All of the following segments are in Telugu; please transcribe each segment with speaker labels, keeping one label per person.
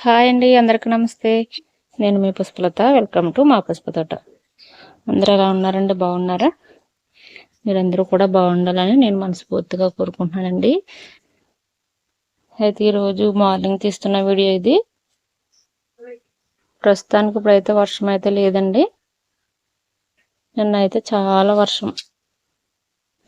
Speaker 1: హాయ్ అండి, అందరికి నమస్తే. నేను మీ పుష్పలత. వెల్కమ్ టు మా పుష్పతోట. అందరూ ఎలా ఉన్నారండి? బాగున్నారా? మీరందరూ కూడా బాగుండాలని నేను మనస్ఫూర్తిగా కోరుకుంటున్నానండి. అయితే ఈరోజు మార్నింగ్ తీస్తున్న వీడియో ఇది. ప్రస్తుతానికి ఇప్పుడైతే వర్షం అయితే లేదండి. నిన్న అయితే చాలా వర్షం.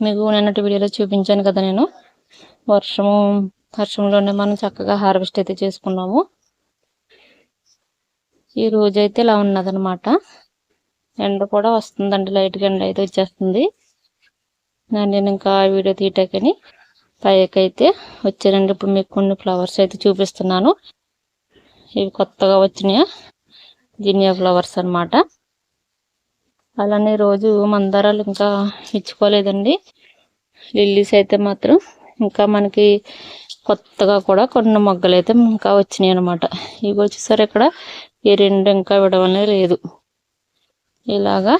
Speaker 1: మీకు నిన్నటి వీడియోలో చూపించాను కదా నేను. వర్షంలోనే మనం చక్కగా హార్వెస్ట్ అయితే చేసుకున్నాము. ఈ రోజు అయితే ఇలా ఉన్నదనమాట. ఎండ కూడా వస్తుందండి, లైట్గా ఎండ అయితే వచ్చేస్తుంది. నేను ఇంకా వీడియో తీయటాకని పైకి అయితే వచ్చానండి. ఇప్పుడు మీకు కొన్ని ఫ్లవర్స్ అయితే చూపిస్తున్నాను. ఇవి కొత్తగా వచ్చినాయి జినియా ఫ్లవర్స్ అనమాట. అలానే రోజు మందారాలు ఇంకా ఇచ్చుకోలేదండి. లిల్లీస్ అయితే మాత్రం ఇంకా మనకి కొత్తగా కూడా కొన్ని మొగ్గలు అయితే ఇంకా వచ్చినాయి అనమాట. ఇవి వచ్చేసరి ఇక్కడ ఈ రెండు ఇంకా విడవనే లేదు. ఇలాగా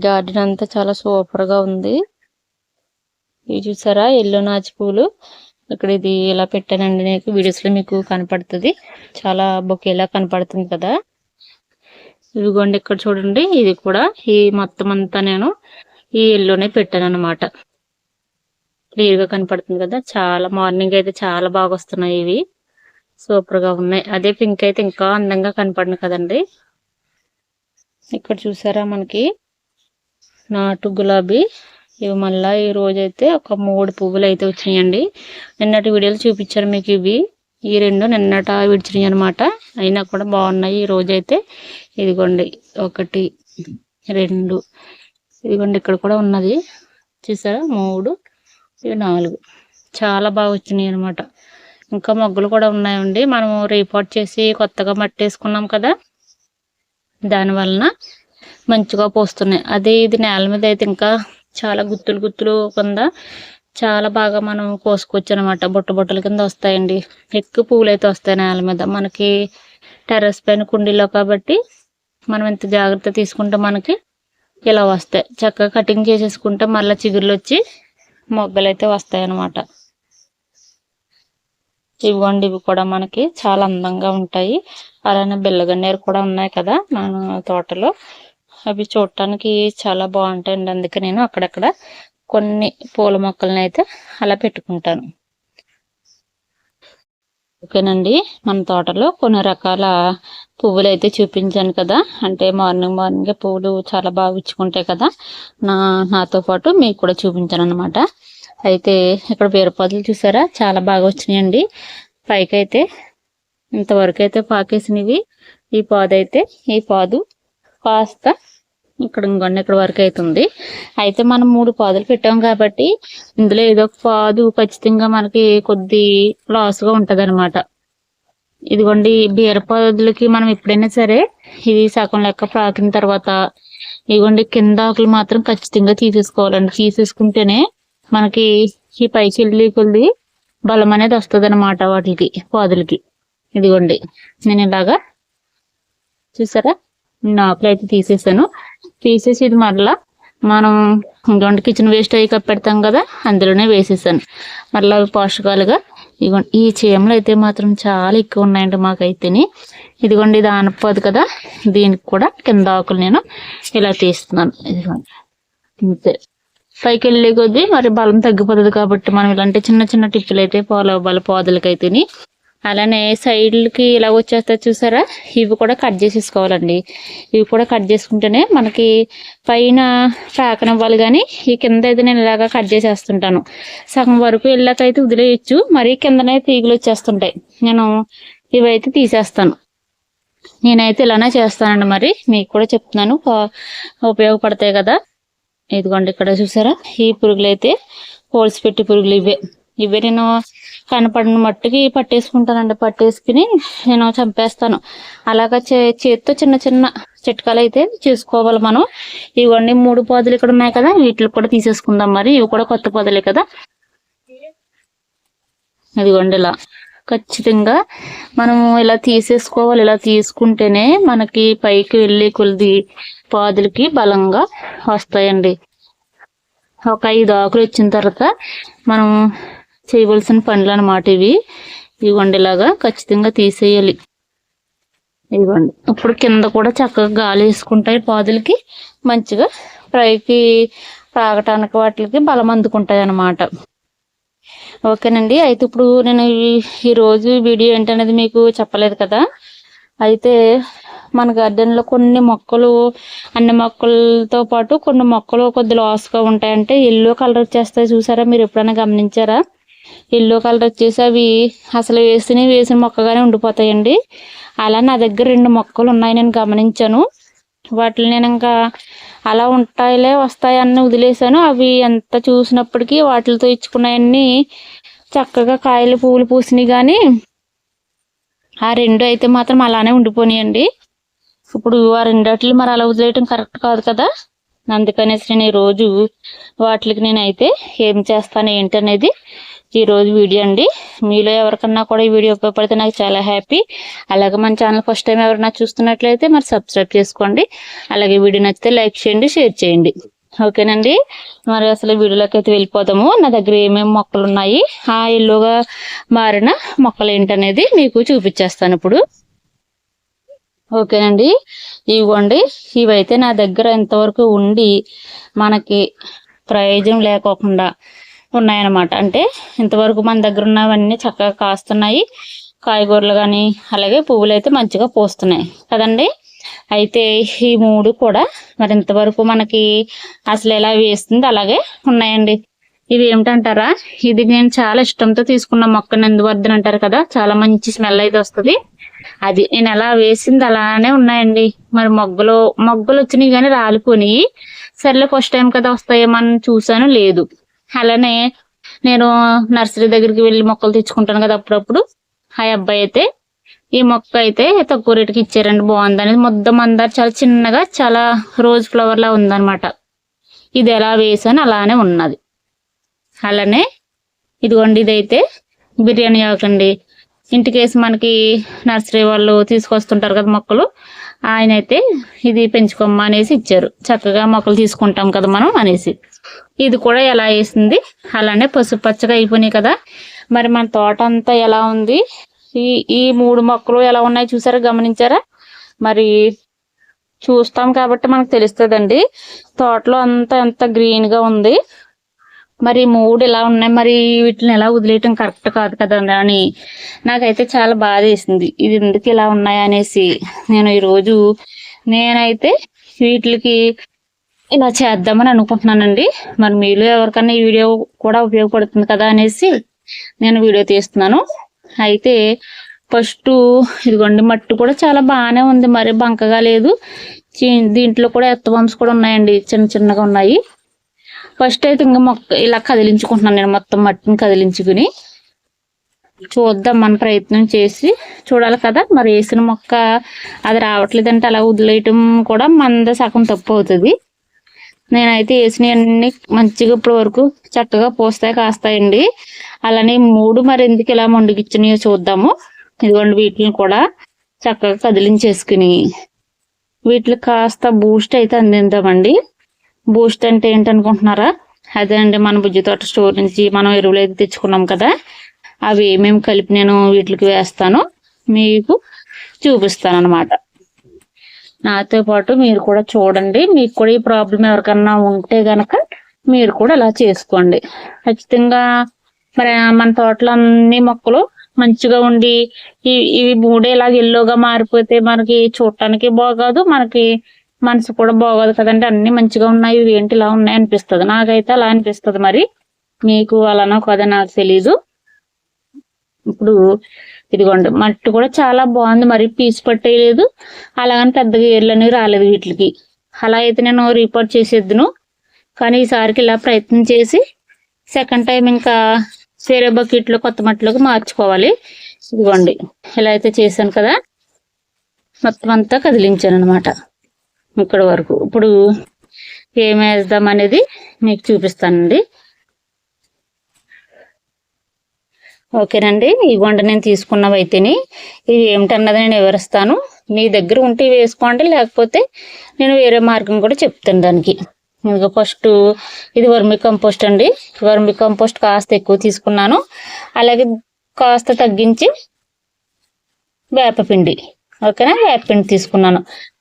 Speaker 1: గార్డెన్ అంతా చాలా సూపర్గా ఉంది. ఇవి చూసారా, ఎల్లో నాచు పూలు. ఇక్కడ ఇది ఇలా పెట్టానండి. నాకు వీడియోస్లో మీకు కనపడుతుంది, చాలా బొకేలా కనపడుతుంది కదా. ఇదిగోండి ఇక్కడ చూడండి, ఇది కూడా ఈ మొత్తం అంతా నేను ఈ ఎల్లోనే పెట్టాను అనమాట. క్లియర్గా కనపడుతుంది కదా. చాలా మార్నింగ్ అయితే చాలా బాగా వస్తున్నాయి. ఇవి సూపర్గా ఉన్నాయి. అదే పింక్ అయితే ఇంకా అందంగా కనపడిన కదండి. ఇక్కడ చూసారా, మనకి నాటు గులాబీ. ఇవి మళ్ళీ ఈ రోజైతే ఒక 3 పువ్వులు అయితే వచ్చినాయండి. నిన్నటి వీడియోలు చూపించాను మీకు. ఇవి ఈ రెండు నిన్నట విడిచినాయి అనమాట. అయినా కూడా బాగున్నాయి. ఈ రోజైతే ఇదిగోండి 1 2, ఇదిగోండి ఇక్కడ కూడా ఉన్నది చూసారా, 3 ఇవి 4. చాలా బాగా వచ్చినాయి అనమాట. ఇంకా మొగ్గలు కూడా ఉన్నాయండి. మనం రీపాట్ చేసి కొత్తగా మట్టి వేసుకున్నాం కదా, దానివలన మంచిగా పోస్తున్నాయి. అదే ఇది నేల మీద అయితే ఇంకా చాలా గుత్తులు కింద చాలా బాగా మనం కోసుకోవచ్చు అనమాట. బుట్టల కింద వస్తాయండి. ఎక్కువ పువ్వులు అయితే వస్తాయి నేల మీద. మనకి టెర్రస్ పైన కుండీలో కాబట్టి మనం ఎంత జాగ్రత్త తీసుకుంటే మనకి ఇలా వస్తాయి. చక్కగా కటింగ్ చేసేసుకుంటే మళ్ళీ చిగుర్లు వచ్చి మొగ్గలు అయితే వస్తాయి అన్నమాట. ఇవ్వండి, ఇవి కూడా మనకి చాలా అందంగా ఉంటాయి. అలానే బిల్లగన్నేరు కూడా ఉన్నాయి కదా మన తోటలో. అవి చూడటానికి చాలా బాగుంటాయండి. అందుకే నేను అక్కడక్కడ కొన్ని పూల మొక్కలను అయితే అలా పెట్టుకుంటాను. ఓకేనండి, మన తోటలో కొన్ని రకాల పువ్వులు అయితే చూపించాను కదా. అంటే మార్నింగ్ పువ్వులు చాలా బాగా ఇచ్చుకుంటాయి కదా. నాతో పాటు మీకు కూడా చూపించాను అనమాట. అయితే ఇక్కడ బీరపాదులు చూసారా, చాలా బాగా వచ్చినాయండి. పైకైతే ఇంతవరకు అయితే పాకేసినవి. ఈ పాదు కాస్త ఇక్కడ ఇంకొన్ని ఇక్కడ వరకు అవుతుంది. అయితే మనం 3 పాదులు పెట్టాం కాబట్టి ఇందులో ఏదో ఒక పాదు ఖచ్చితంగా మనకి కొద్ది లాస్గా ఉంటది అనమాట. ఇదిగోండి, బీరపాదులకి మనం ఎప్పుడైనా సరే ఇది సగం లెక్క పాకిన తర్వాత ఇదిగోండి కింద ఆకులు మాత్రం ఖచ్చితంగా తీసేసుకోవాలండి. తీసేసుకుంటేనే మనకి ఈ పైకి వెళ్ళి కొద్ది బలం అనేది వస్తుంది అనమాట వాటికి, పాదులకి. ఇదిగోండి, నేను ఇలాగా చూసారా, నేను ఆకులు అయితే తీసేసాను. తీసేసి ఇది మరలా మనం ఇంకోండి కిచెన్ వేస్ట్ అయ్యి పెడతాం కదా, అందులోనే వేసేసాను. మరలా అవి పోషకాలుగా ఇదిగోండి. ఈ చీమలు అయితే మాత్రం చాలా ఎక్కువ ఉన్నాయండి మాకైతేని. ఇదిగోండి, ఇది ఆనపదు కదా, దీనికి కూడా కింద ఆకులు నేను ఇలా తీస్తున్నాను. ఇదిగోండి, ఇంతే. పైకి వెళ్ళే కొద్దీ మరి బలం తగ్గిపోతుంది కాబట్టి మనం ఇలాంటి చిన్న టిప్పులు అయితే పాదులకైతేని. అలానే సైడ్లకి ఇలా వచ్చేస్తే చూసారా, ఇవి కూడా కట్ చేసేసుకోవాలండి. ఇవి కూడా కట్ చేసుకుంటేనే మనకి పైన పాకనివ్వాలి. కానీ ఈ కింద అయితే నేను ఇలాగా కట్ చేసేస్తుంటాను. సగం వరకు వెళ్ళాకైతే వదిలేయచ్చు, మరి కిందనే తీగలు వచ్చేస్తుంటాయి. నేను ఇవైతే తీసేస్తాను. నేనైతే ఇలానే చేస్తానండి. మరి మీకు కూడా చెప్తున్నాను, ఉపయోగపడతాయి కదా. ఇదిగోండి, ఇక్కడ చూసారా, ఈ పురుగులు అయితే హోల్స్ పెట్టి పురుగులు ఇవే నేను కనపడిన మట్టుకి పట్టేసుకుంటానండి. పట్టేసుకుని నేను చంపేస్తాను. అలాగా చేతితో చిన్న చిట్కాలు అయితే చేసుకోవాలి మనం. ఇవన్నీ 3 పాదులు ఇక్కడ ఉన్నాయి కదా, వీటికి కూడా తీసేసుకుందాం. మరి ఇవి కూడా కొత్త పాదులే కదా. ఇదిగోండి, ఇలా ఖచ్చితంగా మనం ఇలా తీసేసుకోవాలి. ఇలా తీసుకుంటేనే మనకి పైకి వెళ్ళి కొద్ది పాదులకి బలంగా వస్తాయండి. ఒక 5 ఆకులు వచ్చిన తర్వాత మనం చేయవలసిన పనులు అన్నమాట ఇవి. ఇవ్వండి, ఇలాగా ఖచ్చితంగా తీసేయాలి. ఇవ్వండి. ఇప్పుడు కింద కూడా చక్కగా గాలి వేసుకుంటాయి, పాదులకి మంచిగా పైకి తాగటానికి వాటికి బలం అందుకుంటాయి అన్నమాట. ఓకేనండి. అయితే ఇప్పుడు నేను ఈరోజు వీడియో ఏంటనేది మీకు చెప్పలేదు కదా. అయితే మన గార్డెన్లో కొన్ని మొక్కలు, అన్ని మొక్కలతో పాటు కొన్ని మొక్కలు కొద్ది లాస్గా ఉంటాయంటే ఎల్లో కలర్ వచ్చేస్తాయి. చూసారా, మీరు ఎప్పుడైనా గమనించారా? ఎల్లో కలర్ వచ్చేసి అవి అసలు వేసిన మొక్కగానే ఉండిపోతాయండి. అలా నా దగ్గర 2 మొక్కలు ఉన్నాయి, నేను గమనించాను. వాటిని నేను ఇంకా అలా ఉంటాయిలే వస్తాయని వదిలేసాను. అవి ఎంత చూసినప్పటికీ వాటితో ఇచ్చుకున్నాయన్నీ చక్కగా కాయలు పువ్వులు పూసినాయి, కానీ ఆ 2 అయితే మాత్రం అలానే ఉండిపోయినాయండి. ఇప్పుడు ఆ 2 మరి అలా వదిలేయటం కరెక్ట్ కాదు కదా. అందుకనేసి నేను ఈరోజు వాటికి నేనైతే ఏం చేస్తాను ఏంటనేది ఈరోజు వీడియో అండి. మీలో ఎవరికన్నా కూడా ఈ వీడియో ఉపయోగపడితే నాకు చాలా హ్యాపీ. అలాగే మన ఛానల్ ఫస్ట్ టైం ఎవరైనా చూస్తున్నట్లయితే మరి సబ్స్క్రైబ్ చేసుకోండి. అలాగే వీడియో నచ్చితే లైక్ చేయండి, షేర్ చేయండి. ఓకేనండి. మరి అసలు వీడియోలోకి అయితే వెళ్ళిపోతాము. నా దగ్గర ఏమేమి మొక్కలు ఉన్నాయి, ఆ ఎల్లోగా మారిన మొక్కలు ఏంటనేది మీకు చూపించేస్తాను ఇప్పుడు. ఓకేనండి. ఇవ్వండి, ఇవైతే నా దగ్గర ఇంతవరకు ఉండి మనకి ప్రయోజనం లేకోకుండా ఉన్నాయన్నమాట. అంటే ఇంతవరకు మన దగ్గర ఉన్నవన్నీ చక్కగా కాస్తున్నాయి, కాయగూరలు కానీ అలాగే పువ్వులు అయితే మంచిగా పూస్తున్నాయి కదండి. అయితే ఈ 3 కూడా మరి ఇంతవరకు మనకి అసలు ఎలా వేస్తుంది అలాగే ఉన్నాయండి. ఇది ఏమిటంటారా, ఇది నేను చాలా ఇష్టంతో తీసుకున్న మొక్క, నందివర్ధన్ అంటారు కదా, చాలా మంచి స్మెల్ అయితే వస్తుంది. అది నేను ఎలా వేసింది అలానే ఉన్నాయండి. మరి మొగ్గలు వచ్చినాయి కానీ రాలిపోయి, సర్లే ఫస్ట్ టైం కదా వస్తాయేమని చూసాను, లేదు. అలానే నేను నర్సరీ దగ్గరికి వెళ్ళి మొక్కలు తెచ్చుకుంటాను కదా అప్పుడప్పుడు. ఆ అబ్బాయి అయితే ఈ మొక్క అయితే తక్కువ రేటుకి ఇచ్చారండి, బాగుంది అనేది. ముద్ద మందార చాలా చిన్నగా చాలా రోజ్ ఫ్లవర్ లా ఉందన్నమాట. ఇది ఎలా వేసాను అలానే ఉన్నది. అలానే ఇదిగోండి, ఇదైతే బిర్యానీ ఆకండి. ఇంటికేసి మనకి నర్సరీ వాళ్ళు తీసుకొస్తుంటారు కదా మొక్కలు, ఆయన అయితే ఇది పెంచుకోమ్మా అనేసి ఇచ్చారు. చక్కగా మొక్కలు తీసుకుంటాం కదా మనం అనేసి. ఇది కూడా ఎలా వేసింది అలానే పసుపు పచ్చగా అయిపోయినాయి కదా. మరి మన తోట అంతా ఎలా ఉంది, ఈ 3 మొక్కలు ఎలా ఉన్నాయి చూసారా, గమనించారా? మరి చూస్తాం కాబట్టి మనకు తెలుస్తుందండి తోటలో అంతా ఎంత గ్రీన్ గా ఉంది. మరి 3 ఇలా ఉన్నాయి, మరి వీటిని ఎలా వదిలేయటం కరెక్ట్ కాదు కదా అని నాకైతే చాలా బాధ వేసింది. ఇది ఎందుకు ఇలా ఉన్నాయి అనేసి నేను ఈరోజు నేనైతే వీటికి ఇలా చేద్దామని అనుకుంటున్నానండి. మరి మీలో ఎవరికన్నా ఈ వీడియో కూడా ఉపయోగపడుతుంది కదా అనేసి నేను వీడియో తీస్తున్నాను. అయితే ఫస్ట్ ఇదిగోండి, మట్టి కూడా చాలా బాగానే ఉంది, మరి బంకగా లేదు. దీంట్లో కూడా ఎత్తవంశ కూడా ఉన్నాయండి, చిన్న చిన్నగా ఉన్నాయి. ఫస్ట్ అయితే ఇంకా మొక్క ఇలా కదిలించుకుంటున్నాను నేను, మొత్తం మట్టిని కదిలించుకుని చూద్దాం, మన ప్రయత్నం చేసి చూడాలి కదా. మరి వేసిన మొక్క అది రావట్లేదంటే అలా వదిలేయటం కూడా మంద సగం తప్పు అవుతుంది. నేనైతే వేసినవన్నీ మంచిగా ఇప్పటి వరకు చక్కగా పూస్తాయి, కాస్తాయండి. అలానే 3 మరి ఎందుకు ఇలా మొండికిచ్చినాయో చూద్దాము. ఇదిగోండి, వీటిని కూడా చక్కగా కదిలించేసుకుని వీటికి కాస్త బూస్ట్ అయితే అందిద్దామండి. బూస్ట్ అంటే ఏంటనుకుంటున్నారా, అదే అండి మన బుజ్జి తోట స్టోర్ నుంచి మనం ఎరువులు అయితే తెచ్చుకున్నాం కదా, అవి ఏమేమి కలిపి నేను వీటికి వేస్తాను మీకు చూపిస్తాను అనమాట. నాతో పాటు మీరు కూడా చూడండి. మీకు కూడా ఈ ప్రాబ్లం ఎవరికన్నా ఉంటే గనక మీరు కూడా ఇలా చేసుకోండి ఖచ్చితంగా. మరి మన తోటలో అన్ని మొక్కలు మంచిగా ఉండి ఇవి 3 ఇలాగ ఎల్లోగా మారిపోతే మనకి చూడటానికి బాగోదు, మనకి మనసు కూడా బాగోదు కదండి. అన్ని మంచిగా ఉన్నాయి, ఇవి ఏంటి ఇలా ఉన్నాయి అనిపిస్తుంది, నాకైతే అలా అనిపిస్తుంది. మరి మీకు అలానో కదా నాకు తెలీదు. ఇప్పుడు ఇదిగోండి, మట్టి కూడా చాలా బాగుంది, మరి పీసు పట్టేయలేదు, అలాగని పెద్దగా ఏర్లు అనేవి రాలేదు వీటికి. అలా అయితే నేను రిపోర్ట్ చేసేద్దును, కానీ ఈసారికి ఇలా ప్రయత్నం చేసి సెకండ్ టైం ఇంకా వేరే బకెట్లో కొత్త మట్టిలోకి మార్చుకోవాలి. ఇదిగోండి, ఇలా అయితే చేశాను కదా, మొత్తం అంతా కదిలించాను అనమాట ఇక్కడ వరకు. ఇప్పుడు ఏం వేద్దాం అనేది మీకు చూపిస్తానండి. ఓకేనండి, ఇవ్వండి నేను తీసుకున్నవి అయితేని ఇవి ఏమిటన్నది నేను వివరిస్తాను. మీ దగ్గర ఉంటే వేసుకోండి, లేకపోతే నేను వేరే మార్గం కూడా చెప్తాను దానికి. ఇంకా ఫస్ట్ ఇది వర్మి కంపోస్ట్ అండి. వర్మి కంపోస్ట్ కాస్త ఎక్కువ తీసుకున్నాను, అలాగే కాస్త తగ్గించి వేపపిండి ఓకేనా, వేపపిండి తీసుకున్నాను.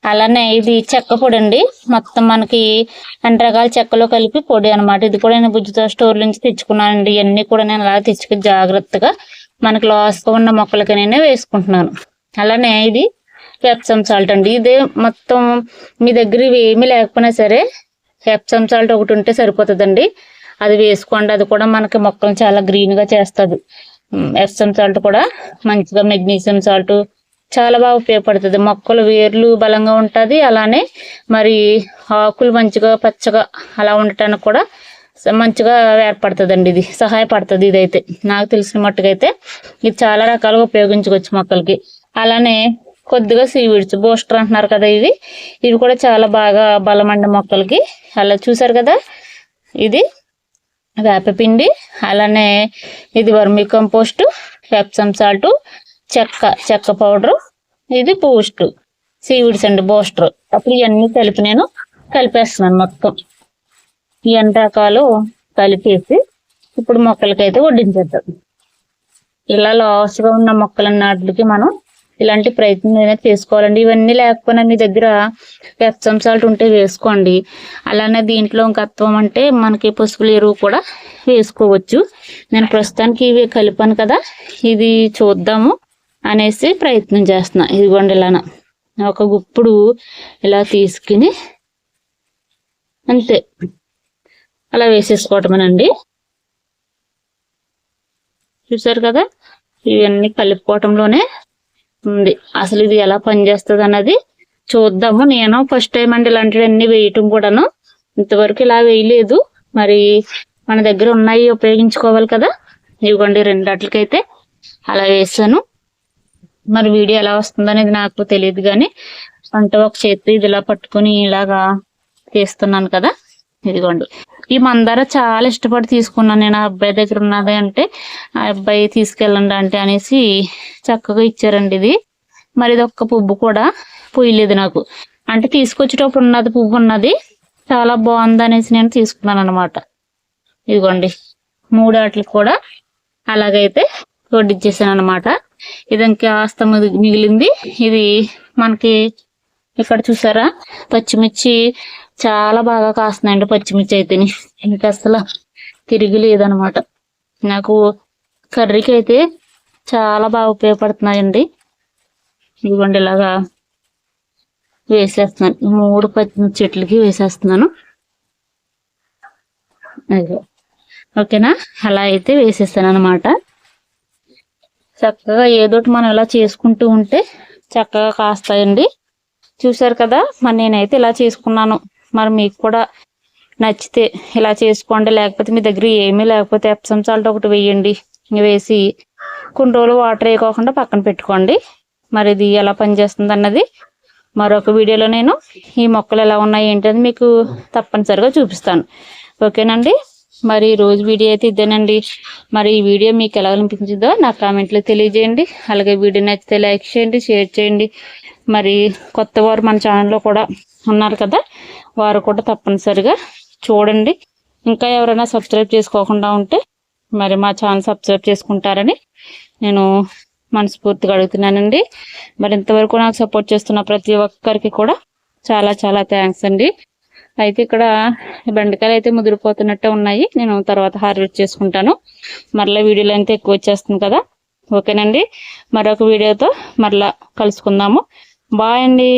Speaker 1: అలానే ఇది చెక్క పొడి అండి, మొత్తం మనకి అన్ని రకాల చెక్కలో కలిపి పొడి అనమాట. ఇది కూడా నేను బుజ్జితో స్టోర్ నుంచి తెచ్చుకున్నానండి. ఇవన్నీ కూడా నేను అలా తెచ్చుకుని జాగ్రత్తగా మనకి లాస్గా ఉన్న మొక్కలకి నేనే వేసుకుంటున్నాను. అలానే ఇది ఎప్సమ్ సాల్ట్ అండి. ఇదే మొత్తం మీ దగ్గర ఇవి ఏమీ లేకపోయినా సరే ఎప్సమ్ సాల్ట్ ఒకటి ఉంటే సరిపోతుందండి. అది వేసుకోండి, అది కూడా మనకి మొక్కలు చాలా గ్రీన్గా చేస్తుంది. ఎప్సమ్ సాల్ట్ కూడా మంచిగా మెగ్నీషియం సాల్ట్ చాలా బాగా ఉపయోగపడుతుంది. మొక్కలు వేర్లు బలంగా ఉంటుంది, అలానే మరి ఆకులు మంచిగా పచ్చగా అలా ఉండటానికి కూడా మంచిగా ఏర్పడుతుందండి. ఇది సహాయపడుతుంది. ఇదైతే నాకు తెలిసిన మట్టుకైతే ఇది చాలా రకాలుగా ఉపయోగించుకోవచ్చు మొక్కలకి. అలానే కొద్దిగా సీవీడ్స్ బూస్టర్ అంటున్నారు కదా, ఇవి కూడా చాలా బాగా బలమండి మొక్కలకి. అలా చూసారు కదా, ఇది వేపపిండి, అలానే ఇది వర్మీ కంపోస్ట్, ఎప్సమ్ సాల్ట్, చెక్క పౌడరు, ఇది బూస్ట్ సీవీడ్స్ అండి, బూస్టర్. అప్పుడు ఇవన్నీ కలిపి నేను కలిపేస్తున్నాను. మొత్తం ఈ అన్ని రకాలు కలిపేసి ఇప్పుడు మొక్కలకైతే వడ్డించేద్దాం. ఇలా లాస్గా ఉన్న మొక్కలన్నిటికి మనం ఇలాంటి ప్రయత్నం అనేది చేసుకోవాలండి. ఇవన్నీ లేకపోయినా మీ దగ్గర ఎప్సమ్ సాల్ట్ ఉంటే వేసుకోండి. అలానే దీంట్లో ఇంకత్వం అంటే మనకి పసుపుల ఎరువు కూడా వేసుకోవచ్చు. నేను ప్రస్తుతానికి ఇవి కలిపాను కదా, ఇది చూద్దాము అనేసి ప్రయత్నం చేస్తున్నా. ఇదిగోండి ఇలాన ఒక గుప్పుడు ఇలా తీసుకుని అంతే అలా వేసేసుకోవటమేనండి. చూసారు కదా, ఇవన్నీ కలుపుకోవటంలోనే ఉంది. అసలు ఇది ఎలా పనిచేస్తుంది అన్నది చూద్దాము. నేను ఫస్ట్ టైం అండి ఇలాంటివన్నీ వేయటం కూడాను, ఇంతవరకు ఇలా వేయలేదు. మరి మన దగ్గర ఉన్నాయి ఉపయోగించుకోవాలి కదా. ఇవ్వండి రెండాట్లకైతే అలా వేసాను. మరి వీడియో ఎలా వస్తుంది అనేది నాకు తెలియదు, కానీ అంటే ఒక చేతి ఇది ఇలా పట్టుకుని ఇలాగా తీస్తున్నాను కదా. ఇదిగోండి, ఈ మందార చాలా ఇష్టపడి తీసుకున్నాను నేను. ఆ అబ్బాయి దగ్గర ఉన్నది అంటే ఆ అబ్బాయి తీసుకెళ్ళండి అంటే అనేసి చక్కగా ఇచ్చారండి. ఇది మరి ఇది ఒక్క పువ్వు కూడా పూయలేదు నాకు, అంటే తీసుకొచ్చేటప్పుడు ఉన్నది పువ్వు ఉన్నది, చాలా బాగుంది అనేసి నేను తీసుకున్నాను అనమాట. ఇదిగోండి 3 ఆటలు కూడా అలాగైతే వడ్డిచ్చేసాను అనమాట. ఇది ఇంకా కాస్త మిగిలింది. ఇది మనకి ఇక్కడ చూసారా, పచ్చిమిర్చి చాలా బాగా కాస్తున్నాయండి. పచ్చిమిర్చి అయితే ఇంకా అసలు తిరిగి లేదనమాట. నాకు కర్రీకి అయితే చాలా బాగా ఉపయోగపడుతున్నాయండి. ఇదిగోండి ఇలాగా వేసేస్తున్నాను, 3 పచ్చిమిర్చి చెట్లకి వేసేస్తున్నాను. ఓకేనా, అలా అయితే వేసేస్తాను అనమాట. చక్కగా ఏదోటి మనం ఇలా చేసుకుంటూ ఉంటే చక్కగా కాస్తాయండి. చూసారు కదా, మరి నేనైతే ఇలా చేసుకున్నాను. మరి మీకు కూడా నచ్చితే ఇలా చేసుకోండి. లేకపోతే మీ దగ్గర ఏమీ లేకపోతే ఎప్సమ్ సాల్ట్ ఒకటి వేయండి. వేసి కొన్ని రోజులు వాటర్ వేయకోకుండా పక్కన పెట్టుకోండి. మరి ఇది ఎలా పనిచేస్తుంది అన్నది మరొక వీడియోలో నేను ఈ మొక్కలు ఎలా ఉన్నాయి ఏంటని మీకు తప్పనిసరిగా చూపిస్తాను. ఓకేనండి, మరి రోజు వీడియో అయితే ఇదేనండి. మరి ఈ వీడియో మీకు ఎలా అనిపించిందో నాకు కామెంట్లో తెలియజేయండి. అలాగే వీడియో నచ్చితే లైక్ చేయండి, షేర్ చేయండి. మరి కొత్త వారు మన ఛానల్లో కూడా ఉన్నారు కదా, వారు కూడా తప్పనిసరిగా చూడండి. ఇంకా ఎవరైనా సబ్స్క్రైబ్ చేసుకోకుండా ఉంటే మరి మా ఛానల్ సబ్స్క్రైబ్ చేసుకుంటారని నేను మనస్ఫూర్తిగా అడుగుతున్నానండి. మరి ఇంతవరకు నాకు సపోర్ట్ చేస్తున్న ప్రతి ఒక్కరికి కూడా చాలా చాలా థ్యాంక్స్ అండి. అయితే ఇక్కడ బెండకాయలు అయితే ముదిరిపోతున్నట్టే ఉన్నాయి, నేను తర్వాత హార్వెస్ట్ చేసుకుంటాను. మరలా వీడియోలో అయితే ఎక్కువ వచ్చేస్తుంది కదా. ఓకేనండి, మరొక వీడియోతో మరలా కలుసుకుందాము. బాయ్ అండి.